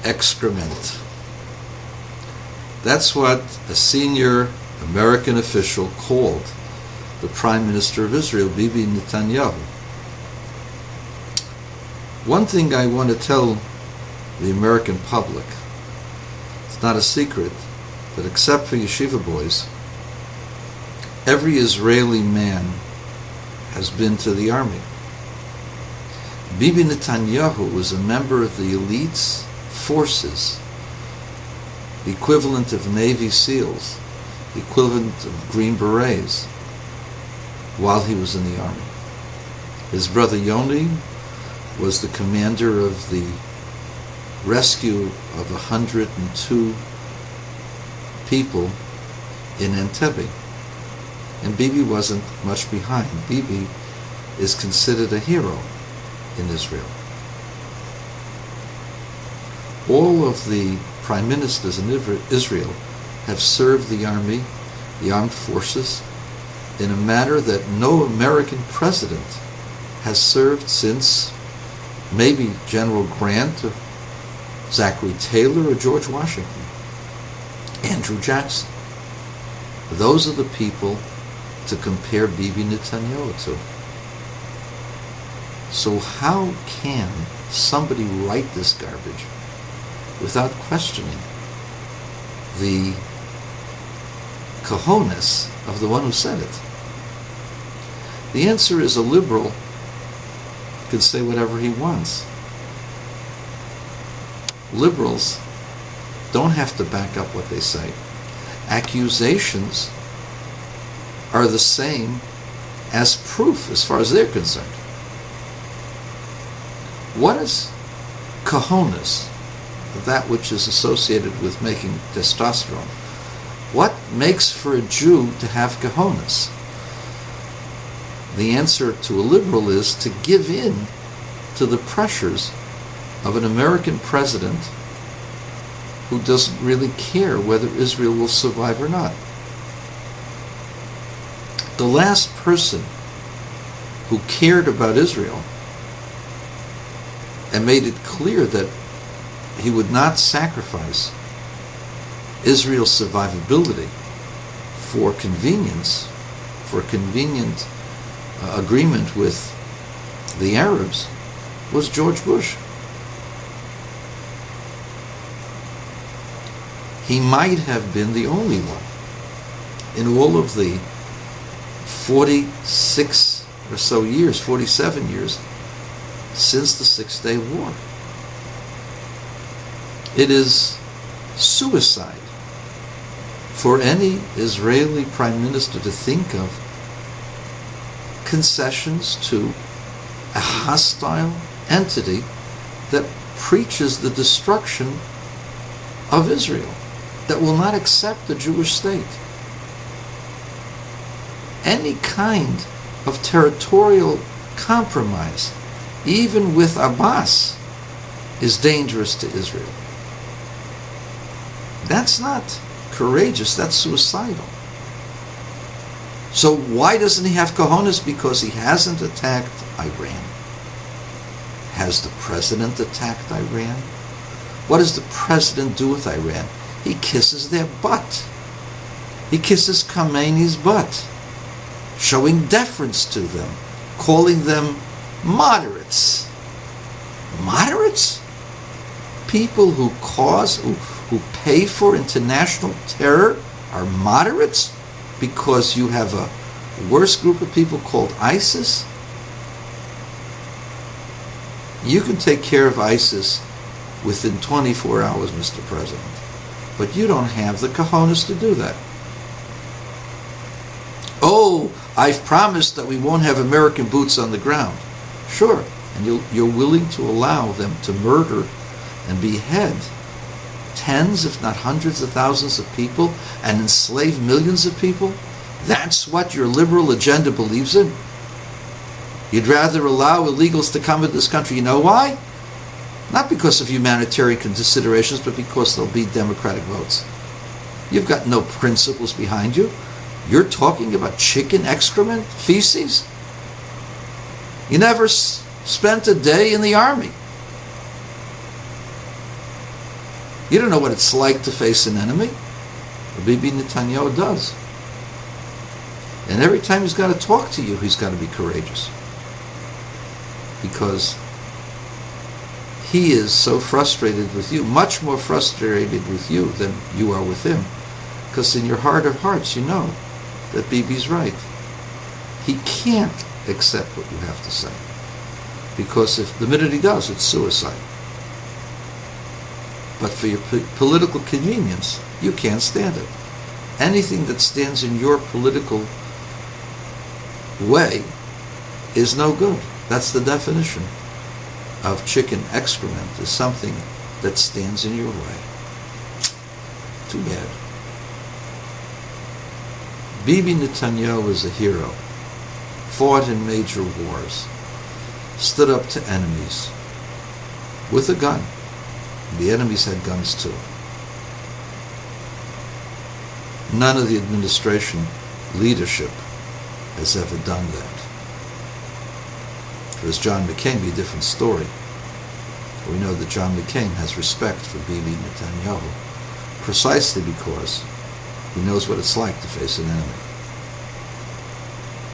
excrement. That's what a senior American official called the Prime Minister of Israel, BB Netanyahu. One thing I want to tell the American public, it's not a secret, but except for yeshiva boys, every Israeli man has been to the army. BB Netanyahu was a member of the elite forces, the equivalent of Navy SEALs, the equivalent of Green Berets, while he was in the army. His brother Yoni was the commander of the rescue of 102 people in Entebbe. And Bibi wasn't much behind. Bibi is considered a hero in Israel. All of the prime ministers in Israel have served the army, the armed forces, in a manner that no American president has served since maybe General Grant, or Zachary Taylor, or George Washington, Andrew Jackson. Those are the people to compare BB Netanyahu to. So how can somebody write this garbage without questioning the cojones of the one who said it? The answer is a liberal can say whatever he wants. Liberals don't have to back up what they say. Accusations are the same as proof as far as they're concerned. What is cojones, that which is associated with making testosterone? What makes for a Jew to have cojones? The answer to a liberal is to give in to the pressures of an American president who doesn't really care whether Israel will survive or not. The last person who cared about Israel and made it clear that he would not sacrifice Israel's survivability for convenience, for a convenient agreement with the Arabs, was George Bush. He might have been the only one in all of the 46 or so years, 47 years, since the Six-Day War. It is suicide for any Israeli prime minister to think of concessions to a hostile entity that preaches the destruction of Israel, that will not accept the Jewish state. Any kind of territorial compromise, even with Abbas, is dangerous to Israel. That's not courageous, that's suicidal. So why doesn't he have cojones? Because he hasn't attacked Iran. Has the president attacked Iran? What does the president do with Iran? He kisses their butt. He kisses Khamenei's butt, showing deference to them, calling them moderates. Moderates? People who who pay for international terror are moderates because you have a worse group of people called ISIS? You can take care of ISIS within 24 hours, Mr. President, but you don't have the cojones to do that. Oh, I've promised that we won't have American boots on the ground. Sure, and you're willing to allow them to murder and behead tens, if not hundreds of thousands of people and enslave millions of people? That's what your liberal agenda believes in? You'd rather allow illegals to come into this country. You know why? Not because of humanitarian considerations, but because there'll be Democratic votes. You've got no principles behind you. You're talking about chicken excrement, feces? You never spent a day in the army. You don't know what it's like to face an enemy. BB Netanyahu does. And every time he's got to talk to you, he's got to be courageous. Because he is so frustrated with you, much more frustrated with you than you are with him. Because in your heart of hearts, you know that BB's right. He can't accept what you have to say. Because if the minute he does, it's suicide. But for your political convenience, you can't stand it. Anything that stands in your political way is no good. That's the definition of chicken excrement, is something that stands in your way. Too bad. BB Netanyahu is a hero. Fought in major wars. Stood up to enemies. With a gun. The enemies had guns too. None of the administration leadership has ever done that. If it was John McCain, it'd be a different story. We know that John McCain has respect for BB Netanyahu precisely because he knows what it's like to face an enemy.